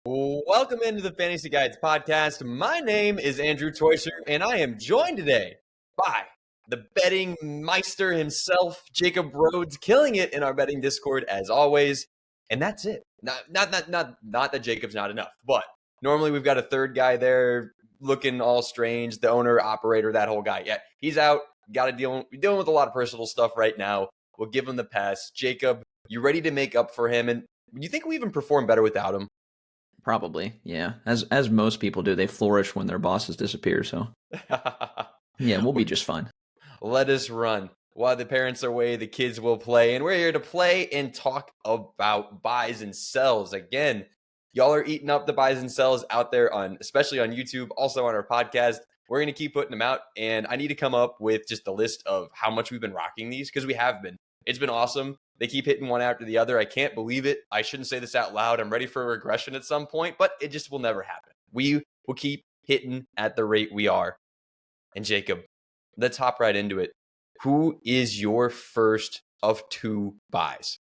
Welcome into the Fantasy Guides podcast. My name is Andrew Teuscher, and I am joined today by the betting meister himself, Jacob Rhodes, killing it in our betting Discord as always. And that's it. Not that Jacob's not enough, but normally we've got a third guy there looking all strange, the owner, operator, that whole guy. Yeah, he's out. Got to dealing with a lot of personal stuff right now. We'll give him the pass. Jacob, you ready to make up for him? And do you think we even perform better without him? Probably, yeah. As most people do, they flourish when their bosses disappear. So, yeah, we'll be just fine. Let us run. While the parents are away, the kids will play. And we're here to play and talk about buys and sells. Again, y'all are eating up the buys and sells out there, especially on YouTube, also on our podcast. We're going to keep putting them out. And I need to come up with just a list of how much we've been rocking these, because we have been. It's been awesome. They keep hitting one after the other. I can't believe it. I shouldn't say this out loud. I'm ready for a regression at some point, but it just will never happen. We will keep hitting at the rate we are. And Jacob, let's hop right into it. Who is your first of two buys?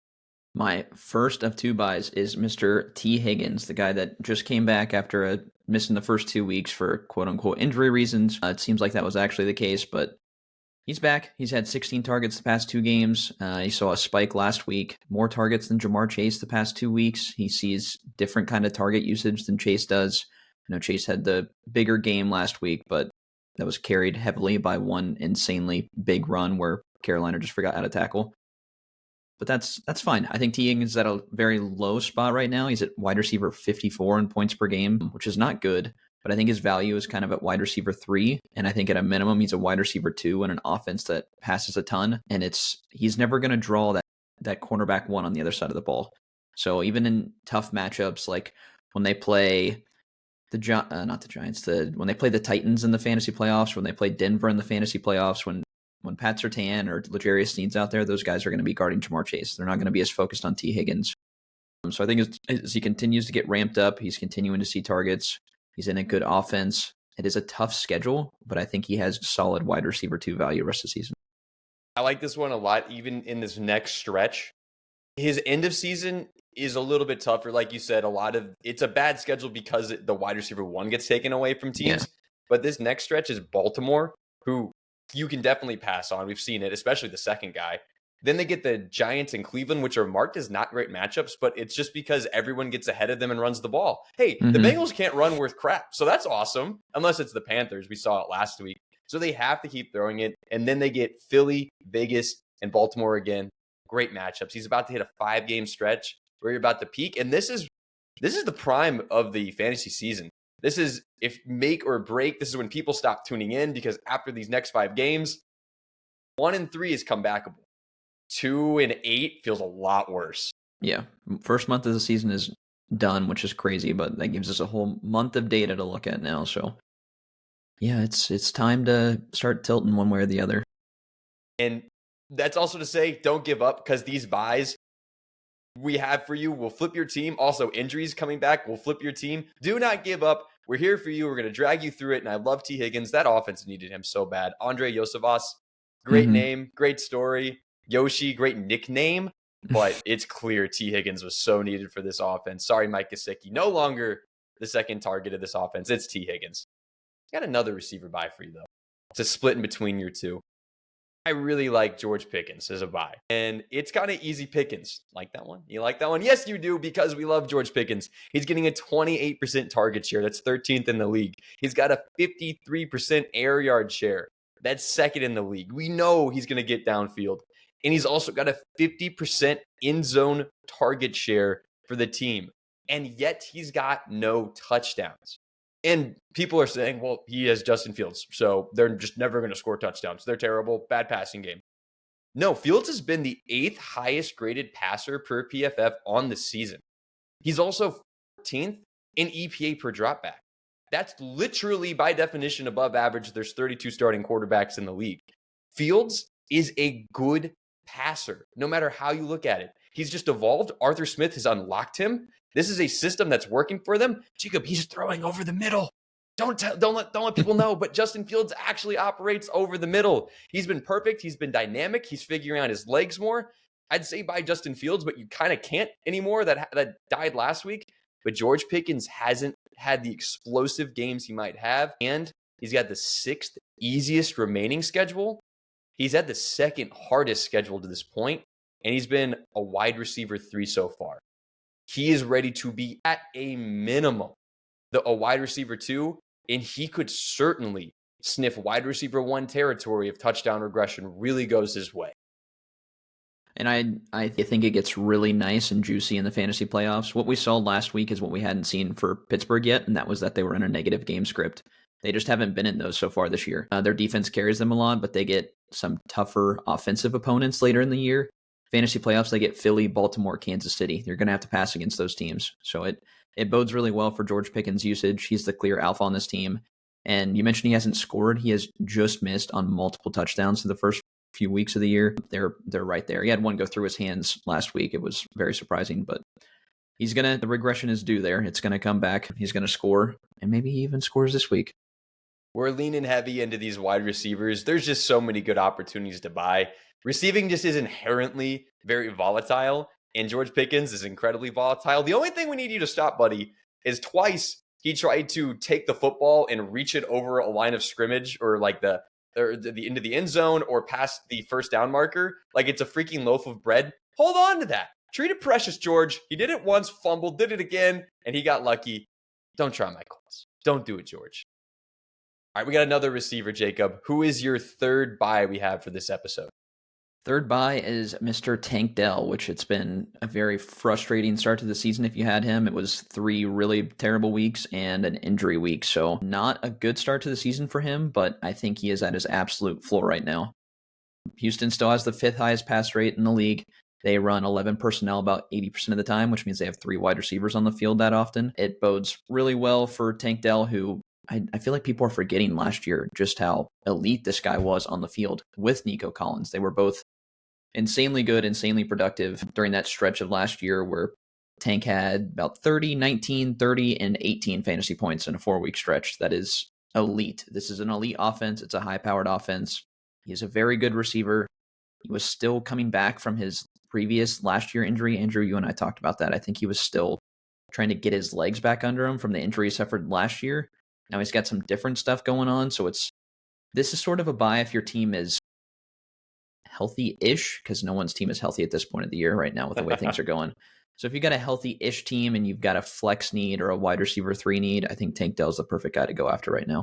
My first of two buys is Mr. Tee Higgins, the guy that just came back after missing the first 2 weeks for quote-unquote injury reasons. It seems like that was actually the case, but he's back. He's had 16 targets the past 2 games. He saw a spike last week, more targets than Jamar Chase the past 2 weeks. He sees different kind of target usage than Chase does. I know Chase had the bigger game last week, but that was carried heavily by one insanely big run where Carolina just forgot how to tackle. But that's fine. I think Tee Higgins is at a very low spot right now. He's at wide receiver 54 in points per game, which is not good. But I think his value is kind of at wide receiver 3. And I think at a minimum, he's a wide receiver 2 in an offense that passes a ton. And he's never going to draw that cornerback 1 on the other side of the ball. So even in tough matchups, like when they play when they play the Titans in the fantasy playoffs, when they play Denver in the fantasy playoffs, when Pat Surtain or L'Jarius Sneed's out there, those guys are going to be guarding Jamar Chase. They're not going to be as focused on Tee Higgins. So I think as he continues to get ramped up, he's continuing to see targets. He's in a good offense. It is a tough schedule, but I think he has solid wide receiver 2 value rest of the season. I like this one a lot, even in this next stretch. His end of season is a little bit tougher. Like you said, it's a bad schedule because the wide receiver 1 gets taken away from teams. Yeah. But this next stretch is Baltimore, who you can definitely pass on. We've seen it, especially the second guy. Then they get the Giants and Cleveland, which are marked as not great matchups, but it's just because everyone gets ahead of them and runs the ball. Hey, the Bengals can't run worth crap, so that's awesome, unless it's the Panthers. We saw it last week. So they have to keep throwing it, and then they get Philly, Vegas, and Baltimore again. Great matchups. He's about to hit a 5-game stretch where you're about to peak, and this is the prime of the fantasy season. This is, if make or break, this is when people stop tuning in, because after these next 5 games, 1-3 is comebackable. 2-8 feels a lot worse. Yeah. First month of the season is done, which is crazy, but that gives us a whole month of data to look at now. So yeah, it's time to start tilting one way or the other. And that's also to say, don't give up, because these buys we have for you will flip your team. Also, injuries coming back will flip your team. Do not give up. We're here for you. We're going to drag you through it. And I love Tee Higgins. That offense needed him so bad. Andre Yosevas, great name, great story. Yoshi, great nickname, but it's clear Tee Higgins was so needed for this offense. Sorry, Mike Gesicki. No longer the second target of this offense. It's Tee Higgins. Got another receiver buy for you, though. It's a split in between your two. I really like George Pickens as a buy. And it's kind of easy pickings. Like that one? You like that one? Yes, you do, because we love George Pickens. He's getting a 28% target share. That's 13th in the league. He's got a 53% air yard share. That's second in the league. We know he's going to get downfield. And he's also got a 50% in-zone target share for the team. And yet he's got no touchdowns. And people are saying, well, he has Justin Fields, so they're just never going to score touchdowns. They're terrible, bad passing game. No, Fields has been the 8th highest graded passer per PFF on the season. He's also 14th in EPA per dropback. That's literally, by definition, above average. There's 32 starting quarterbacks in the league. Fields is a good passer, no matter how you look at it. He's just evolved. Arthur Smith has unlocked him. This is a system that's working for them. Jacob, he's throwing over the middle. Don't let people know, but Justin Fields actually operates over the middle. He's been perfect. He's been dynamic. He's figuring out his legs more. I'd say buy Justin Fields, but you kind of can't anymore. That died last week. but George Pickens hasn't had the explosive games he might have, and he's got the 6th easiest remaining schedule. He's had the 2nd hardest schedule to this point, and he's been a wide receiver 3 so far. He is ready to be at a minimum a wide receiver 2, and he could certainly sniff wide receiver 1 territory if touchdown regression really goes his way. And I think it gets really nice and juicy in the fantasy playoffs. What we saw last week is what we hadn't seen for Pittsburgh yet, and that was that they were in a negative game script. They just haven't been in those so far this year. Their defense carries them a lot, but they get some tougher offensive opponents later in the year. Fantasy playoffs, they get Philly, Baltimore, Kansas City. They're going to have to pass against those teams. So it bodes really well for George Pickens' usage. He's the clear alpha on this team. And you mentioned he hasn't scored. He has just missed on multiple touchdowns in the first few weeks of the year. They're right there. He had one go through his hands last week. It was very surprising, but the regression is due there. It's going to come back. He's going to score, and maybe he even scores this week. We're leaning heavy into these wide receivers. There's just so many good opportunities to buy. Receiving just is inherently very volatile, and George Pickens is incredibly volatile. The only thing we need you to stop, buddy, is twice he tried to take the football and reach it over a line of scrimmage or like the into the end zone or past the first down marker like it's a freaking loaf of bread. Hold on to that. Treat it precious, George. He did it once, fumbled, did it again, and he got lucky. Don't try my calls. Don't do it, George. All right, we got another receiver, Jacob. Who is your third buy we have for this episode? Third buy is Mr. Tank Dell, which it's been a very frustrating start to the season if you had him. It was 3 really terrible weeks and an injury week, so not a good start to the season for him, but I think he is at his absolute floor right now. Houston still has the 5th highest pass rate in the league. They run 11 personnel about 80% of the time, which means they have 3 wide receivers on the field that often. It bodes really well for Tank Dell, who I feel like people are forgetting last year just how elite this guy was on the field with Nico Collins. They were both insanely good, insanely productive during that stretch of last year where Tank had about 30, 19, 30, and 18 fantasy points in a 4-week stretch. That is elite. This is an elite offense. It's a high-powered offense. He's a very good receiver. He was still coming back from his previous last year injury. Andrew, you and I talked about that. I think he was still trying to get his legs back under him from the injury he suffered last year. Now he's got some different stuff going on. So this is sort of a buy if your team is healthy-ish, because no one's team is healthy at this point of the year right now with the way things are going. So if you got a healthy-ish team and you've got a flex need or a wide receiver 3 need, I think Tank Dell's the perfect guy to go after right now.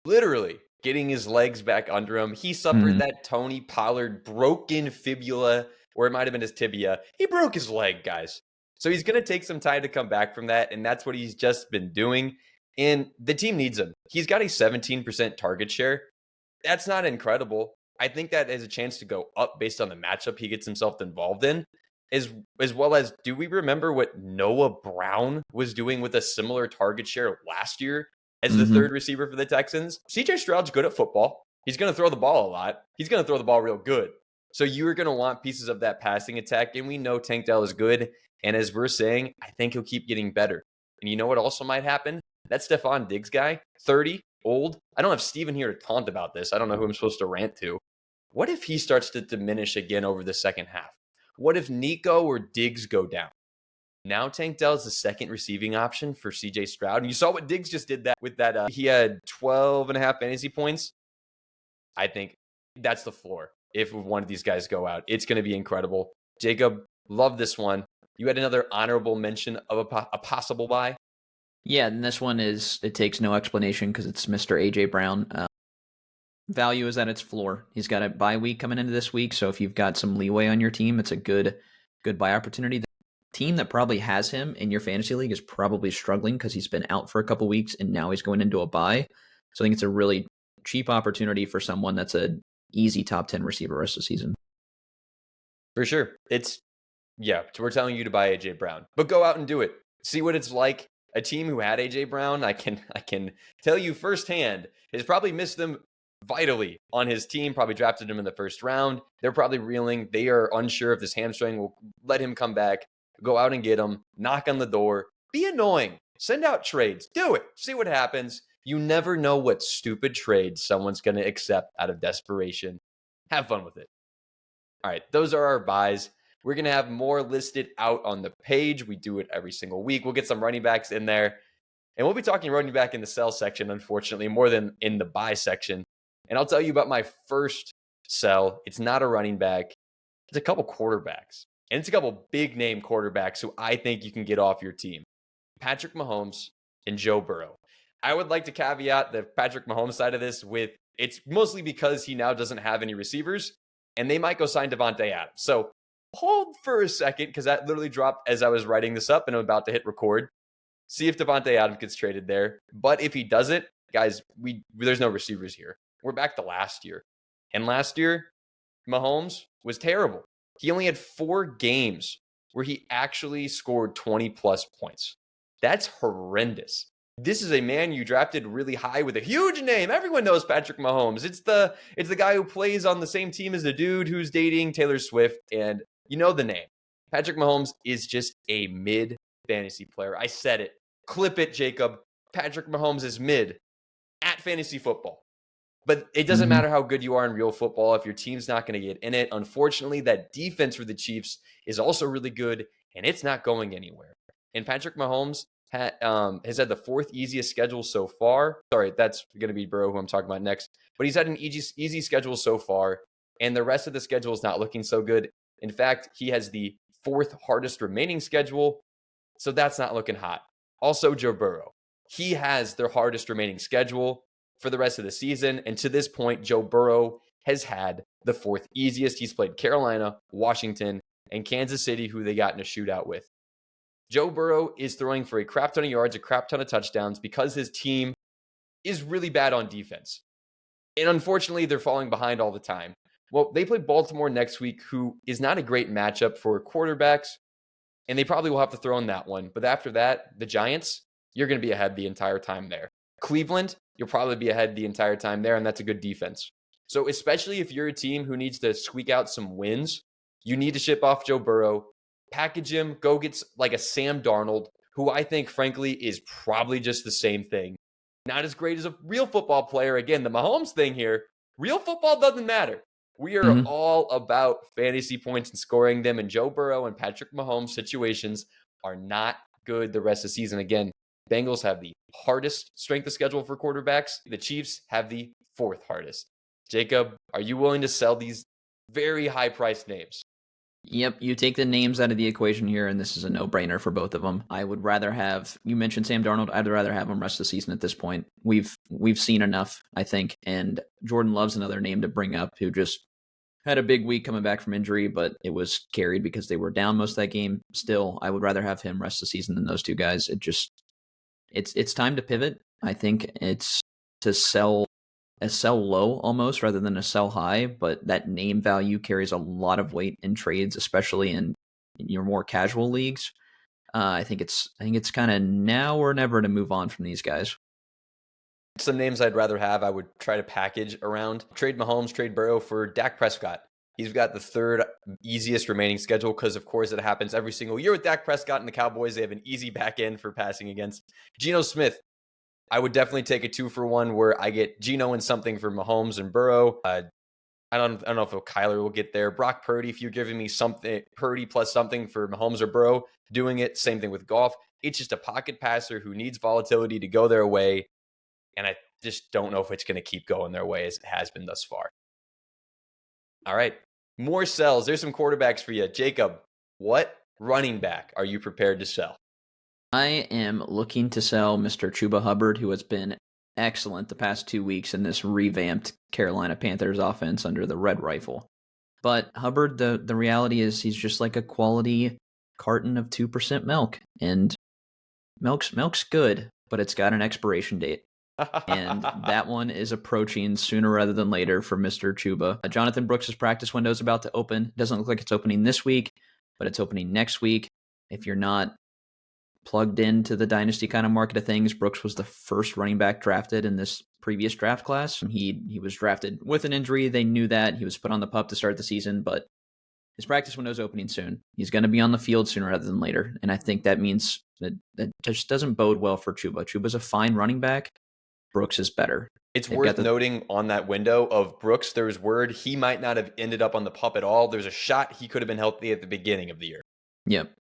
Literally getting his legs back under him. He suffered that Tony Pollard broken fibula, or it might have been his tibia. He broke his leg, guys. So he's going to take some time to come back from that, and that's what he's just been doing. And the team needs him. He's got a 17% target share. That's not incredible. I think that has a chance to go up based on the matchup he gets himself involved in, as well as, do we remember what Noah Brown was doing with a similar target share last year as the third receiver for the Texans? CJ Stroud's good at football. He's going to throw the ball a lot. He's going to throw the ball real good. So you're going to want pieces of that passing attack, and we know Tank Dell is good. And as we're saying, I think he'll keep getting better. And you know what also might happen? That Stephon Diggs guy, 30, old. I don't have Steven here to taunt about this. I don't know who I'm supposed to rant to. What if he starts to diminish again over the second half? What if Nico or Diggs go down? Now Tank Dell is the second receiving option for CJ Stroud. And you saw what Diggs just did with that. He had 12 and a half fantasy points. I think that's the floor. If one of these guys go out, it's going to be incredible. Jacob, love this one. You had another honorable mention of a possible buy. Yeah, and this one it takes no explanation because it's Mr. A.J. Brown. Value is at its floor. He's got a bye week coming into this week, so if you've got some leeway on your team, it's a good buy opportunity. The team that probably has him in your fantasy league is probably struggling because he's been out for a couple weeks and now he's going into a bye. So I think it's a really cheap opportunity for someone that's an easy top 10 receiver rest of the season. For sure. So we're telling you to buy A.J. Brown, but go out and do it. See what it's like. A team who had A.J. Brown, I can tell you firsthand, has probably missed them vitally on his team, probably drafted him in the first round. They're probably reeling. They are unsure if this hamstring will let him come back. Go out and get him. Knock on the door. Be annoying. Send out trades. Do it. See what happens. You never know what stupid trades someone's going to accept out of desperation. Have fun with it. All right, those are our buys. We're going to have more listed out on the page. We do it every single week. We'll get some running backs in there. And we'll be talking running back in the sell section, unfortunately, more than in the buy section. And I'll tell you about my first sell. It's not a running back. It's a couple quarterbacks. And it's a couple big name quarterbacks who I think you can get off your team. Patrick Mahomes and Joe Burrow. I would like to caveat the Patrick Mahomes side of this with it's mostly because he now doesn't have any receivers, and they might go sign Davante Adams. So hold for a second, because that literally dropped as I was writing this up and I'm about to hit record. See if Davante Adams gets traded there. But if he doesn't, guys, there's no receivers here. We're back to last year. And last year, Mahomes was terrible. He only had 4 games where he actually scored 20-plus points. That's horrendous. This is a man you drafted really high with a huge name. Everyone knows Patrick Mahomes. It's the guy who plays on the same team as the dude who's dating Taylor Swift, and you know the name. Patrick Mahomes is just a mid fantasy player. I said it. Clip it, Jacob. Patrick Mahomes is mid at fantasy football. But it doesn't matter how good you are in real football if your team's not going to get in it. Unfortunately, that defense for the Chiefs is also really good, and it's not going anywhere. And Patrick Mahomes has had the 4th easiest schedule so far. Sorry, that's going to be Burrow, who I'm talking about next. But he's had an easy schedule so far, and the rest of the schedule is not looking so good. In fact, he has the 4th hardest remaining schedule, so that's not looking hot. Also, Joe Burrow. He has their hardest remaining schedule for the rest of the season, and to this point, Joe Burrow has had the 4th easiest. He's played Carolina, Washington, and Kansas City, who they got in a shootout with. Joe Burrow is throwing for a crap ton of yards, a crap ton of touchdowns, because his team is really bad on defense. And unfortunately, they're falling behind all the time. Well, they play Baltimore next week, who is not a great matchup for quarterbacks, and they probably will have to throw in that one. But after that, the Giants, you're going to be ahead the entire time there. Cleveland, you'll probably be ahead the entire time there, and that's a good defense. So especially if you're a team who needs to squeak out some wins, you need to ship off Joe Burrow, package him, go get like a Sam Darnold, who I think, frankly, is probably just the same thing. Not as great as a real football player. Again, the Mahomes thing here, real football doesn't matter. We are all about fantasy points and scoring them, and Joe Burrow and Patrick Mahomes situations are not good the rest of the season. Again, Bengals have the hardest strength of schedule for quarterbacks. The Chiefs have the 4th hardest. Jacob, are you willing to sell these very high-priced names? Yep, you take the names out of the equation here, and this is a no-brainer for both of them. I would rather have, you mentioned Sam Darnold, I'd rather have him rest of the season at this point. We've seen enough, I think, and Jordan Love's another name to bring up, who just had a big week coming back from injury, but it was carried because they were down most of that game. Still, I would rather have him rest of the season than those two guys. It's time to pivot. I think it's to sell low almost rather than a sell high, but that name value carries a lot of weight in trades, especially in your more casual leagues. I think it's kind of now or never to move on from these guys. Some names I'd rather have, I would try to package around. Trade Mahomes, trade Burrow for Dak Prescott. He's got the 3rd easiest remaining schedule because, of course, it happens every single year with Dak Prescott and the Cowboys. They have an easy back end for passing against. Geno Smith, I would definitely take a 2-for-1 where I get Geno and something for Mahomes and Burrow. I don't know if Kyler will get there. Brock Purdy, if you're giving me something, Purdy plus something for Mahomes or Burrow, doing it. Same thing with Goff. It's just a pocket passer who needs volatility to go their way. And I just don't know if it's going to keep going their way as it has been thus far. All right. More sells. There's some quarterbacks for you. Jacob, what running back are you prepared to sell? I am looking to sell Mr. Chuba Hubbard, who has been excellent the past 2 weeks in this revamped Carolina Panthers offense under the Red Rifle. But Hubbard, the reality is he's just like a quality carton of 2% milk. And milk's good, but it's got an expiration date. And that one is approaching sooner rather than later for Mr. Chuba. Jonathan Brooks' practice window is about to open. Doesn't look like it's opening this week, but it's opening next week. If you're not plugged into the dynasty kind of market of things, Brooks was the first running back drafted in this previous draft class. He was drafted with an injury. They knew that. He was put on the PUP to start the season, but his practice window is opening soon. He's going to be on the field sooner rather than later. And I think that means that just doesn't bode well for Chuba. Chuba's a fine running back. Brooks is better. It's They've got worth the noting on that window of Brooks, there was word he might not have ended up on the PUP at all. There's a shot he could have been healthy at the beginning of the year. Yep.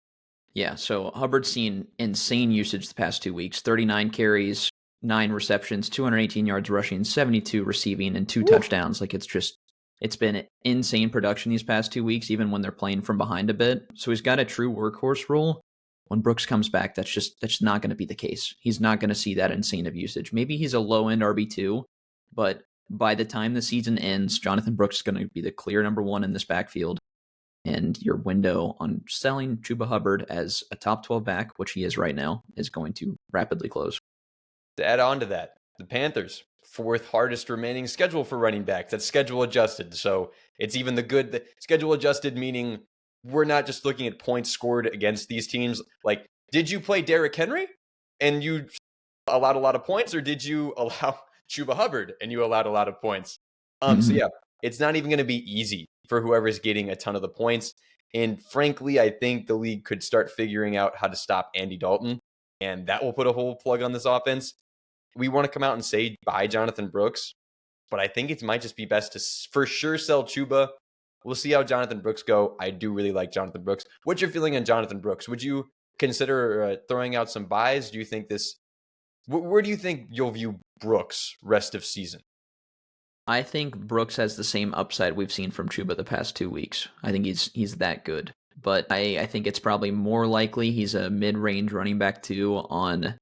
Yeah, so Hubbard's seen insane usage the past 2 weeks. 39 carries, 9 receptions, 218 yards rushing, 72 receiving, and 2 touchdowns. Like it's been insane production these past 2 weeks, even when they're playing from behind a bit. So he's got a true workhorse role. When Brooks comes back, that's not going to be the case. He's not going to see that insane of usage. Maybe he's a low-end RB2, but by the time the season ends, Jonathan Brooks is going to be the clear number 1 in this backfield. And your window on selling Chuba Hubbard as a top 12 back, which he is right now, is going to rapidly close. To add on to that, the Panthers, 4th hardest remaining schedule for running backs. That's schedule adjusted. So it's even the schedule adjusted, meaning we're not just looking at points scored against these teams. Like, did you play Derrick Henry and you allowed a lot of points, or did you allow Chuba Hubbard and you allowed a lot of points? So yeah, it's not even going to be easy for whoever's getting a ton of the points. And frankly, I think the league could start figuring out how to stop Andy Dalton, and that will put a whole plug on this offense. We want to come out and say buy Jonathan Brooks, but I think it might just be best to for sure sell Chuba. We'll see how Jonathan Brooks go. I do really like Jonathan Brooks. What's your feeling on Jonathan Brooks? Would you consider throwing out some buys? Do you think where do you think you'll view Brooks rest of season? I think Brooks has the same upside we've seen from Chuba the past 2 weeks. I think he's that good. But I think it's probably more likely he's a mid-range running back 2 on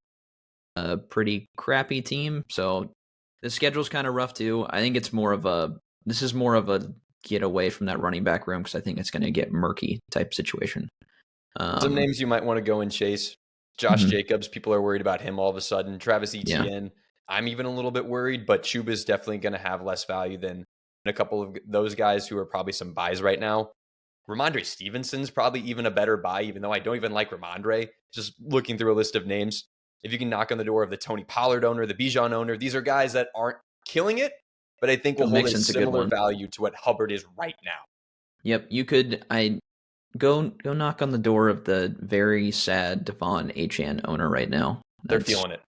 a pretty crappy team. So the schedule's kind of rough too. I think it's more of a get away from that running back room, because I think it's going to get murky type situation. Some names you might want to go and chase. Josh Jacobs, people are worried about him all of a sudden. Travis Etienne. Yeah. I'm even a little bit worried, but Chuba's definitely going to have less value than a couple of those guys who are probably some buys right now. Ramondre Stevenson's probably even a better buy, even though I don't even like Ramondre. Just looking through a list of names. If you can knock on the door of the Tony Pollard owner, the Bijan owner, these are guys that aren't killing it, but I think will hold a similar value to what Hubbard is right now. Yep, you could. Go knock on the door of the very sad Devon Achane owner right now. They're feeling it.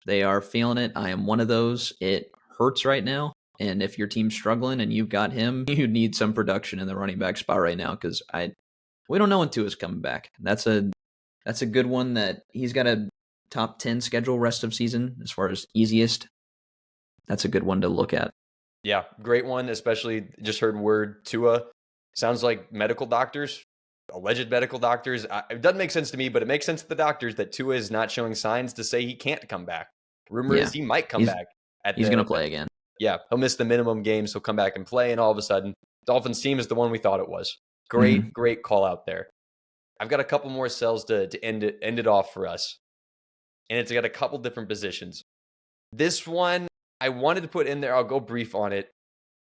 They are feeling it. I am one of those. It hurts right now. And if your team's struggling and you've got him, you need some production in the running back spot right now, because we don't know when Tua's coming back. That's a good one that he's got a top 10 schedule rest of season as far as easiest. That's a good one to look at. Yeah, great one, especially just heard word Tua. Sounds like medical doctors, alleged medical doctors. It doesn't make sense to me, but it makes sense to the doctors that Tua is not showing signs to say he can't come back. Rumor is he might come back. He's going to play again. Yeah, he'll miss the minimum games. He'll come back and play, and all of a sudden, Dolphins team is the one we thought it was. Great call out there. I've got a couple more sells to end it off for us, and it's got a couple different positions. This one I wanted to put in there. I'll go brief on it.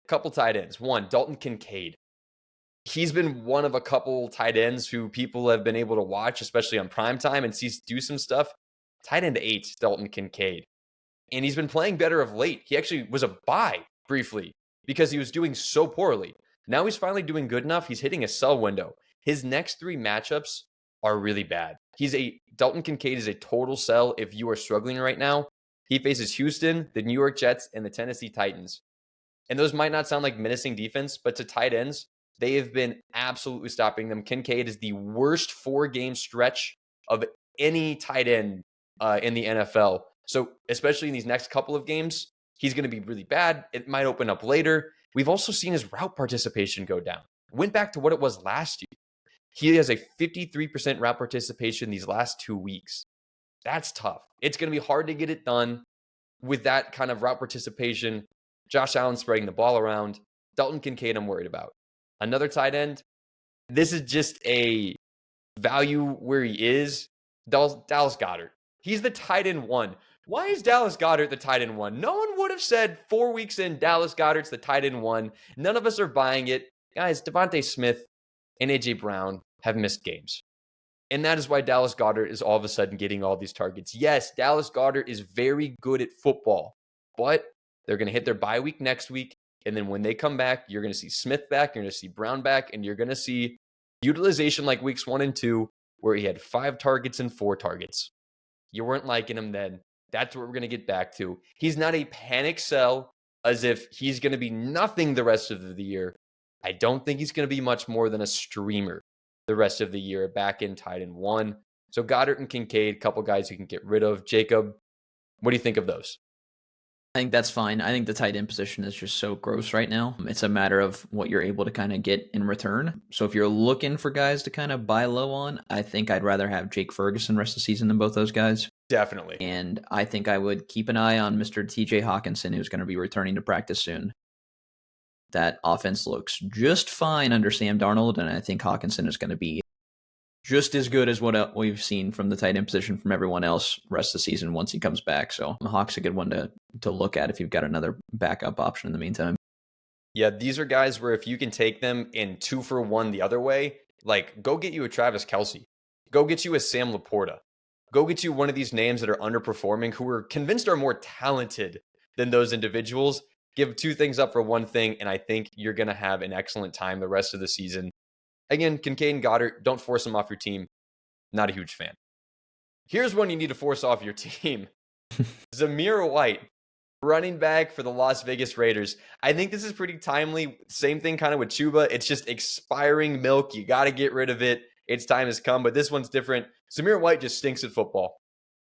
A couple tight ends. One, Dalton Kincaid. He's been one of a couple tight ends who people have been able to watch, especially on primetime, and see do some stuff. Tight end 8, Dalton Kincaid. And he's been playing better of late. He actually was a buy briefly because he was doing so poorly. Now he's finally doing good enough. He's hitting a sell window. His next 3 matchups are really bad. Dalton Kincaid is a total sell if you are struggling right now. He faces Houston, the New York Jets, and the Tennessee Titans. And those might not sound like menacing defense, but to tight ends, they have been absolutely stopping them. Kincaid is the worst 4-game stretch of any tight end in the NFL. So especially in these next couple of games, he's going to be really bad. It might open up later. We've also seen his route participation go down. Went back to what it was last year. He has a 53% route participation these last 2 weeks. That's tough. It's going to be hard to get it done with that kind of route participation. Josh Allen spreading the ball around. Dalton Kincaid, I'm worried about. Another tight end. This is just a value where he is. Dallas Goddard. He's the tight end 1. Why is Dallas Goddard the tight end 1? No one would have said 4 weeks in Dallas Goddard's the tight end 1. None of us are buying it. Guys, Devontae Smith and A.J. Brown have missed games. And that is why Dallas Goddard is all of a sudden getting all these targets. Yes, Dallas Goddard is very good at football, but they're going to hit their bye week next week. And then when they come back, you're going to see Smith back, you're going to see Brown back, and you're going to see utilization like weeks 1 and 2, where he had 5 targets and 4 targets. You weren't liking him then. That's what we're going to get back to. He's not a panic sell as if he's going to be nothing the rest of the year. I don't think he's going to be much more than a streamer the rest of the year, back in tight end 1. So Goddard and Kincaid, a couple guys you can get rid of. Jacob, what do you think of those? I think that's fine. I think the tight end position is just so gross right now. It's a matter of what you're able to kind of get in return. So if you're looking for guys to kind of buy low on, I think I'd rather have Jake Ferguson rest of the season than both those guys. Definitely. And I think I would keep an eye on Mr. TJ Hawkinson, who's going to be returning to practice soon. That offense looks just fine under Sam Darnold, and I think Hawkinson is going to be just as good as what we've seen from the tight end position from everyone else rest of the season once he comes back. So Hawk's a good one to look at if you've got another backup option in the meantime. Yeah, these are guys where if you can take them in 2 for 1 the other way, like go get you a Travis Kelce. Go get you a Sam Laporta. Go get you one of these names that are underperforming who we're convinced are more talented than those individuals. Give 2 things up for 1 thing, and I think you're going to have an excellent time the rest of the season. Again, Kincaid and Goddard, don't force them off your team. Not a huge fan. Here's one you need to force off your team. Zamir White, running back for the Las Vegas Raiders. I think this is pretty timely. Same thing kind of with Chuba. It's just expiring milk. You got to get rid of it. Its time has come, but this one's different. Zamir White just stinks at football.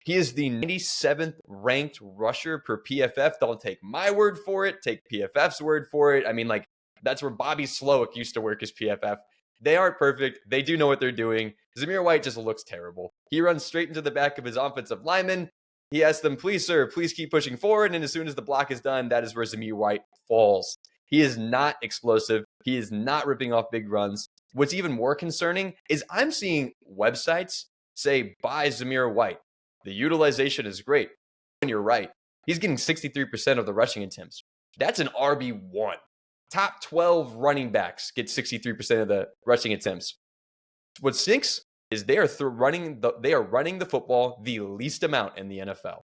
He is the 97th ranked rusher per PFF. Don't take my word for it. Take PFF's word for it. I mean, like, that's where Bobby Slowick used to work as PFF. They aren't perfect. They do know what they're doing. Zamir White just looks terrible. He runs straight into the back of his offensive lineman. He asks them, please, sir, please keep pushing forward. And as soon as the block is done, that is where Zamir White falls. He is not explosive. He is not ripping off big runs. What's even more concerning is I'm seeing websites say, buy Zamir White. The utilization is great. And you're right. He's getting 63% of the rushing attempts. That's an RB1. Top 12 running backs get 63% of the rushing attempts. What stinks is they are running the football the least amount in the NFL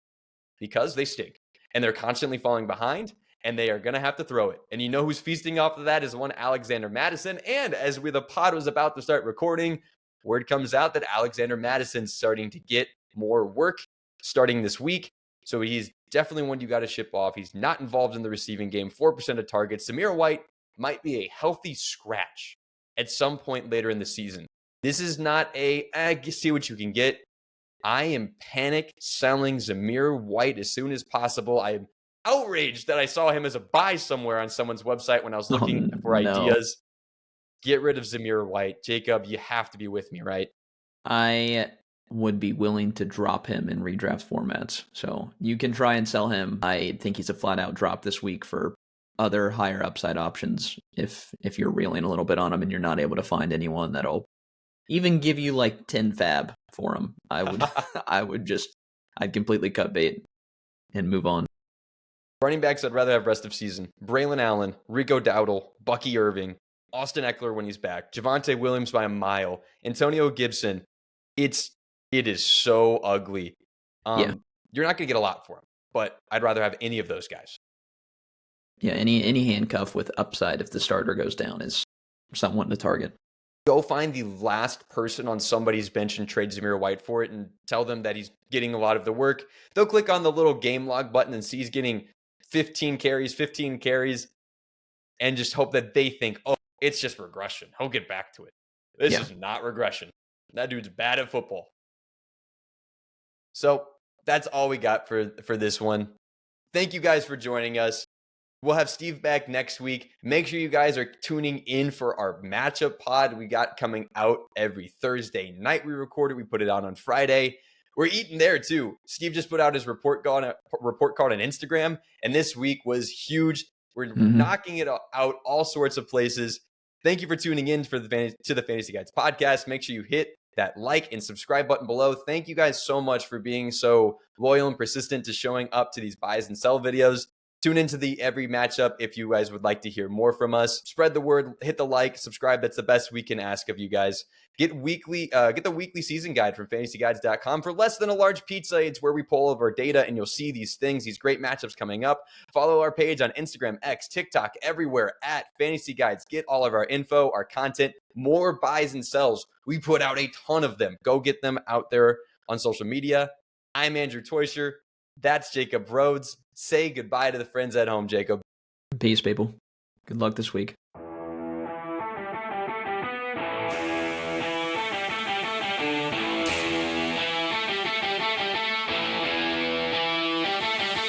because they stink. And they're constantly falling behind, and they are going to have to throw it. And you know who's feasting off of that is one Alexander Mattison. And as the pod was about to start recording, word comes out that Alexander Madison's starting to get more work starting this week. So he's definitely one you got to ship off. He's not involved in the receiving game, 4% of targets. Zamir White might be a healthy scratch at some point later in the season. This is not see what you can get. I am panic selling Zamir White as soon as possible. I am outraged that I saw him as a buy somewhere on someone's website when I was looking for ideas. Get rid of Zamir White. Jacob, you have to be with me, right? I would be willing to drop him in redraft formats. So you can try and sell him. I think he's a flat out drop this week for other higher upside options. If you're reeling a little bit on him and you're not able to find anyone that'll even give you like 10 fab for him, I'd completely cut bait and move on. Running backs I'd rather have rest of season. Braylon Allen, Rico Dowdle, Bucky Irving, Austin Eckler when he's back, Javonte Williams by a mile, Antonio Gibson. It is so ugly. You're not going to get a lot for him, but I'd rather have any of those guys. Yeah, any handcuff with upside if the starter goes down is someone to target. Go find the last person on somebody's bench and trade Zamir White for it and tell them that he's getting a lot of the work. They'll click on the little game log button and see he's getting 15 carries, and just hope that they think, oh, it's just regression. He'll get back to it. This is not regression. That dude's bad at football. So that's all we got for this one. Thank you guys for joining us. We'll have Steve back next week. Make sure you guys are tuning in for our matchup pod we got coming out every Thursday night. We record it. We put it out on Friday. We're eating there too. Steve just put out his report card on Instagram, and this week was huge. We're knocking it out all sorts of places. Thank you for tuning in to the Fantasy Guides podcast. Make sure you hit that like and subscribe button below. Thank you guys so much for being so loyal and persistent to showing up to these buys and sell videos. Tune into the every matchup if you guys would like to hear more from us. Spread the word, hit the like, subscribe. That's the best we can ask of you guys. Get the weekly season guide from fantasyguides.com for less than a large pizza. It's where we pull all of our data and you'll see these things, these great matchups coming up. Follow our page on Instagram, X, TikTok, everywhere at Fantasy Guides. Get all of our info, our content, more buys and sells. We put out a ton of them. Go get them out there on social media. I'm Andrew Teuscher. That's Jacob Rhodes. Say goodbye to the friends at home, Jacob. Peace, people. Good luck this week.